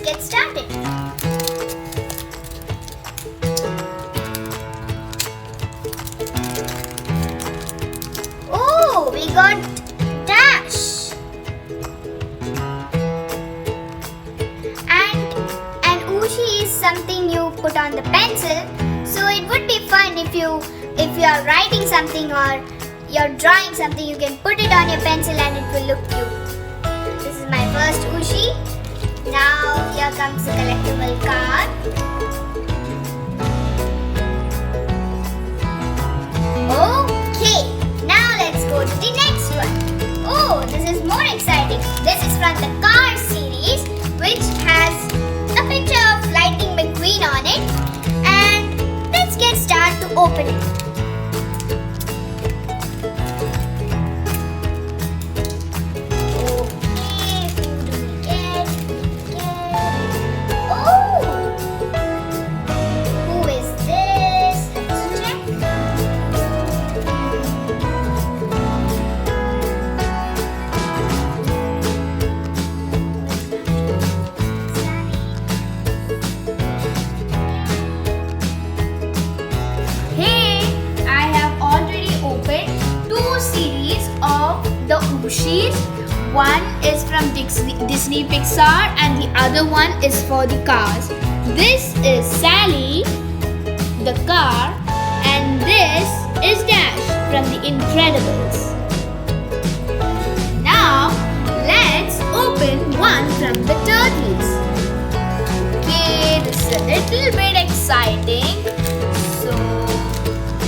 let's get started. Oh, we got dash. And an Ooshie is something you put on the pencil. So it would be fun if you are writing something or you're drawing something, you can put it on your pencil and it will look cute. This is my first Ooshie. Now here comes the collectible card. Okay, now let's go to the next one. Oh, this is more exciting. This is from the car series, which has a picture of Lightning McQueen on it. And let's get started to open it. Ooshies. One is from Disney Pixar and the other one is for the cars. This is Sally, the car, and this is Dash from the Incredibles. Now let's open one from the Turtles. Okay, this is a little bit exciting. So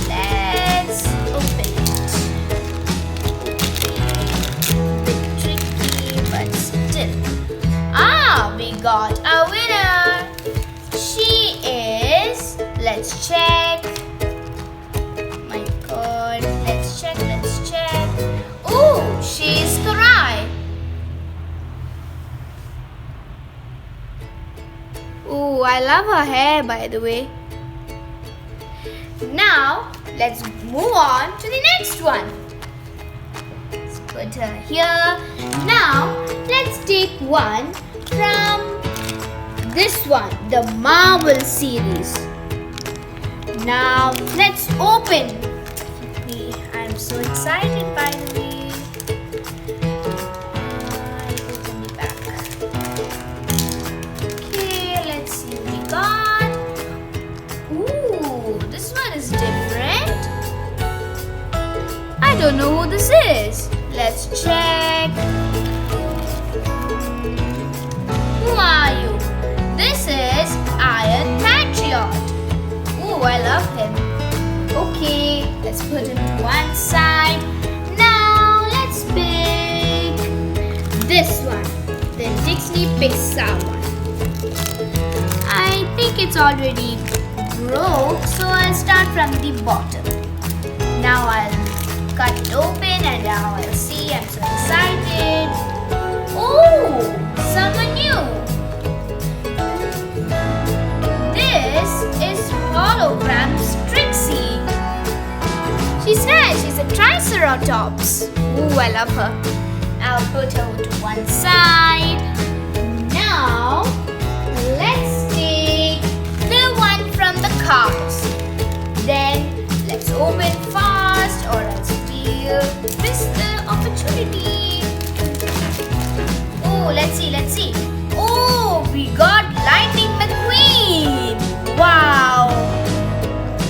let's open it. We got a winner. She is, let's check. My God, let's check. Oh, she's Karai. Oh, I love her hair, by the way. Now, let's move on to the next one. Let's put her here. Now, let's take one from this one, the Marvel series. Now let's open. I'm so excited, by the way. I'll open the back. Okay, let's see what we got. Ooh, this one is different. I don't know who this is. Let's check. Who are you? This is Iron Patriot. Ooh, I love him. Okay, let's put him to one side. Now let's pick this one, the Disney Pixar one. I think it's already broke, so I'll start from the bottom. Now I'll cut it open and now I'll see. I'm so excited. Oh, someone new. This is Hologram's Trixie. She's nice. She's a Triceratops. Ooh, I love her. I'll put her to one side. Now, let's take the one from the cars. Then, let's open fast or else we'll miss the opportunity. Oh, let's see. Oh, we got Lightning McQueen. Wow.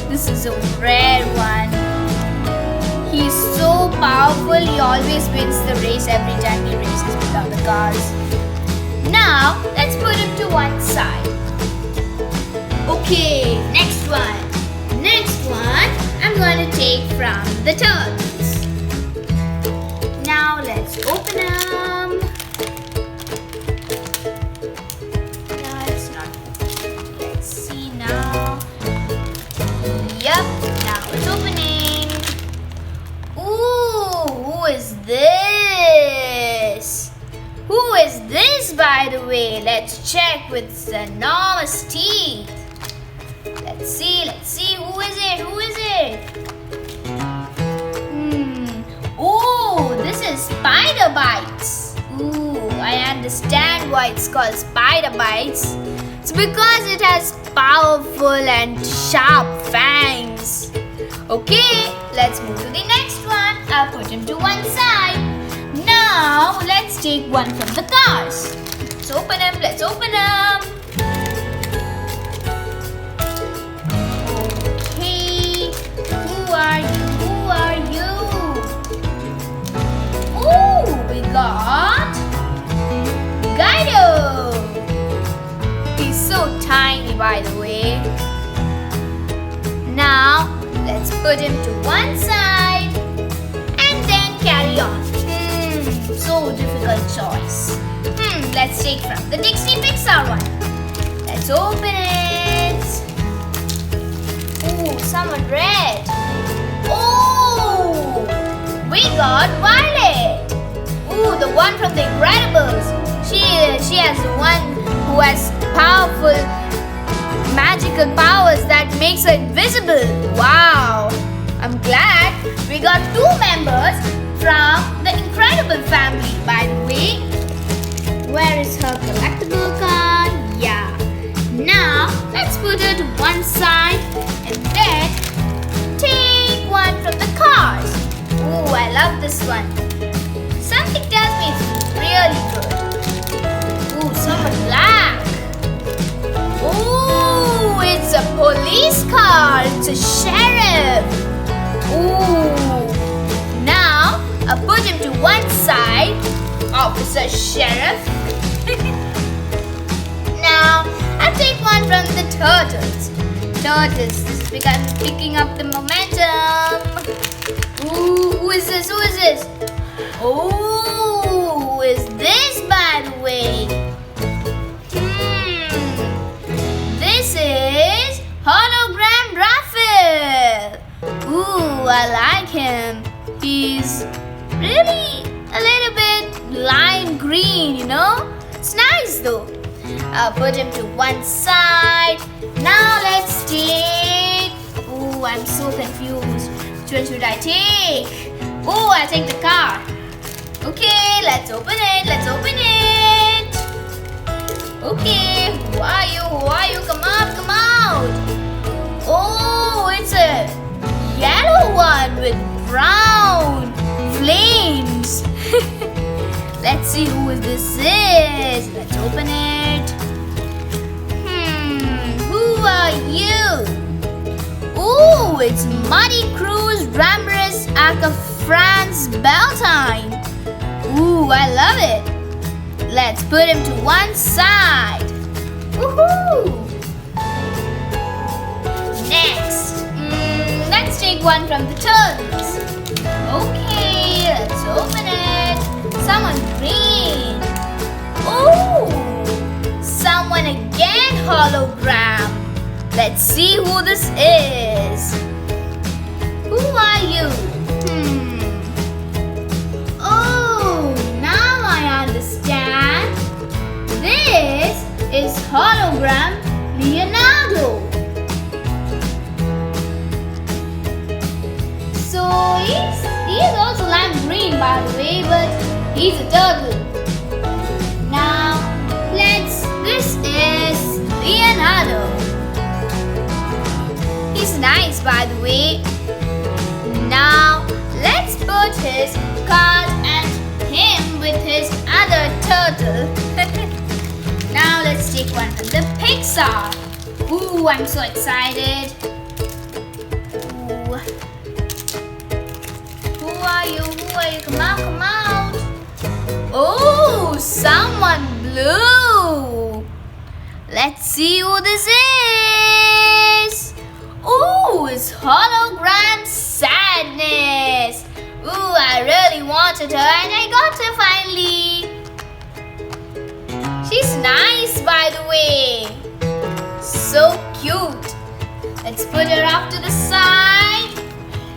This is a rare one. He's so powerful, he always wins the race every time he races with other cars. Now, let's put him to one side. Okay, next one. I'm going to take from the Turtles. Now, let's open them. Let's see now. Yep, now it's opening. Ooh, who is this? Who is this, by the way? Let's check with the enormous teeth. Let's see. Who is it? Oh, this is Spider Bites. Ooh, I understand why why it's called spider bites? It's because it has powerful and sharp fangs. Okay, let's move to the next one. I'll put him to one side. Now, let's take one from the cars. Let's open him, let's open him. Okay, who are you? Who are you? Ooh, we got Guido. He's so tiny, by the way. Now, let's put him to one side and then carry on. So difficult choice. Let's take from the Disney Pixar one. Let's open it. Ooh, someone red. Oh, we got Violet. Ooh, the one from The Incredibles. She has the one who has powerful magical powers that makes her invisible. Wow, I'm glad we got two members from the Incredible family. By the way, where is her collectible card? Yeah. Now, let's put her to one side and then take one from the cars. Ooh, I love this one. Something tells me it's really good. Ooh, someone black. Ooh, it's a police car. It's a sheriff. Ooh. Now, I'll put him to one side. Officer Sheriff. Now, I'll take one from the turtles. Turtles, this is picking up the momentum. Ooh, who is this? Who is this? Oh, who is this, by the way? This is Hologram Raphael. Ooh, I like him. He's really a little bit lime green, you know? It's nice though. I'll put him to one side. Now let's take... Ooh, I'm so confused. Which one should I take? Ooh, I'll take the car. Okay, let's open it. Let's open it. Okay, who are you? Who are you? Come out, come out. Oh, it's a yellow one with brown flames. Let's see who this is. Let's open it. Who are you? Ooh, it's Muddy Cruz Ramirez Aka France Beltane. Ooh, I love it. Let's put him to one side. Woohoo! Next, let's take one from the turtles. Okay, let's open it. Someone green. Ooh, someone again hologram. Let's see who this is. Who are you? Oh, now I understand. This is hologram Leonardo. So he is also lime green, by the way, but he's a turtle. Now this is Leonardo. He's nice, by the way. Now let's put his card and him with his other turtle. Now let's take one from the Pixar. Ooh, I'm so excited. Ooh. Who are you? Who are you? Come out, come out. Oh, someone blue. Let's see who this is. Ooh, it's hologram Sadness. Ooh, I really wanted her and I got her finally. She's nice, by the way. So cute. Let's put her off to the side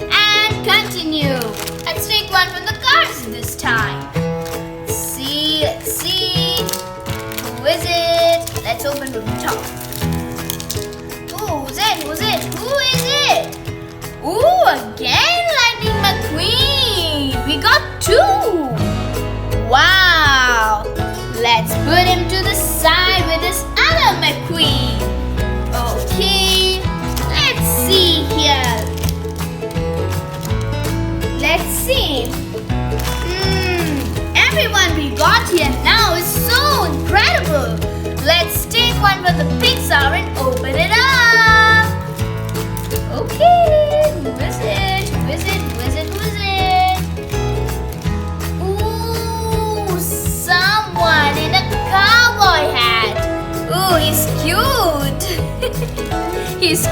and continue. Let's take one from the cards this time. Let's see. Who is it? Let's open from the top. Who's it? Who is it? Ooh, again Lightning McQueen. We got two. Wow. Let's put him to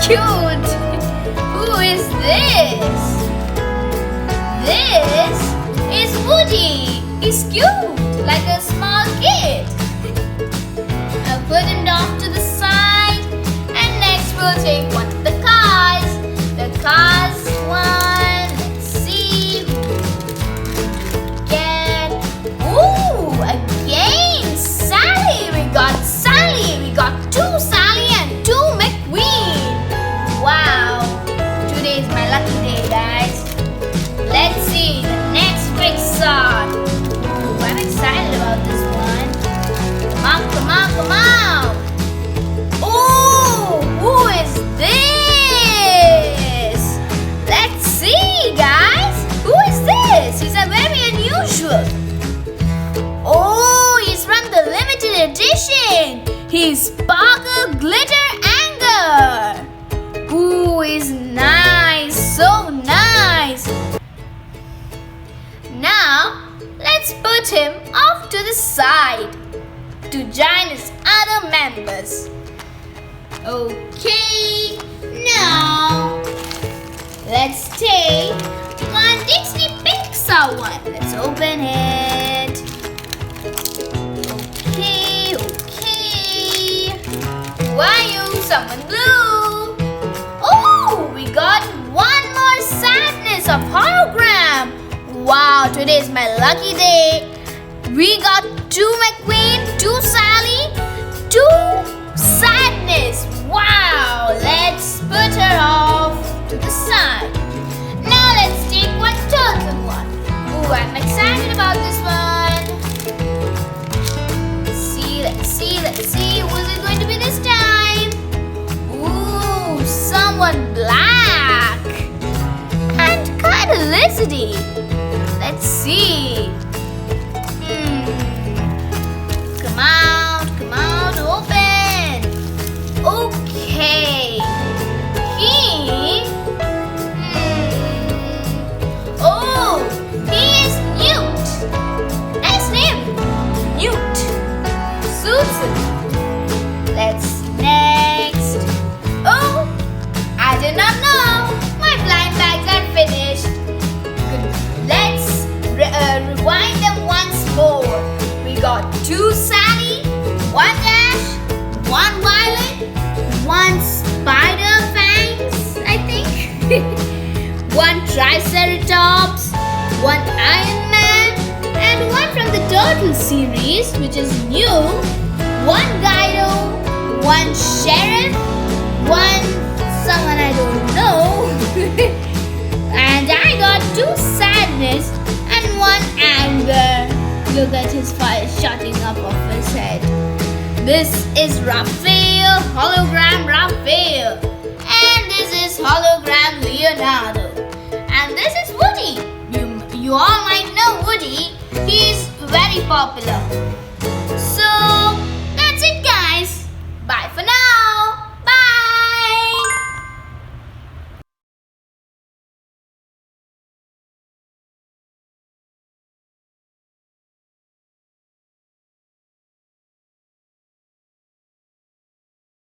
cute. Who is this? This is Woody. He's cute, like a small kid. I'll put him off to the side, and next we'll take one of the cars. The cars one. Let's see. Get. Ooh, again, Sally. We got Sally. We got two Sally and two McQueen. Wow, today is my lucky day, guys. Let's see the next Pixar. Ooh, I'm excited about this one. Come on, come on, come on. Ooh, who is this? Let's see, guys. Who is this? He's a very unusual. Oh, he's from the limited edition. He's Sparkle Glitter Anger. Ooh, he's nice, so nice. Now, let's put him off to the side to join his other members. Okay, now let's take one Disney Pixar one. Let's open it. Okay, okay. Who are you? Someone blue. Oh, we got one more Sadness of hologram. Wow, today is my lucky day. We got two McQueen, two Sally, two Sadness. Wow, let's put her off to the side. Now let's take one Turtle one. Ooh, I'm excited about this one. Let's see. Who's it going to be this time? Ooh, someone black and kind of lizardy. Let's see. Come out, open. Okay. Oh, he is Newt. Nice name, Newt. Suits him. Let's see next. Oh, I did not know. My blind bags are finished. Good. Let's rewind them once more. We got two Sally, one Dash, one Violet, one Spider Fangs, I think, one Triceratops, one Iron Man, and one from the Turtle series, which is new, one Guido, one Sheriff, one someone I don't know, and I got two Sadness and one Anger. Look at his fire shooting up off his head. This is Raphael, hologram Raphael. And this is hologram Leonardo. And this is Woody. You all might know Woody. He is very popular.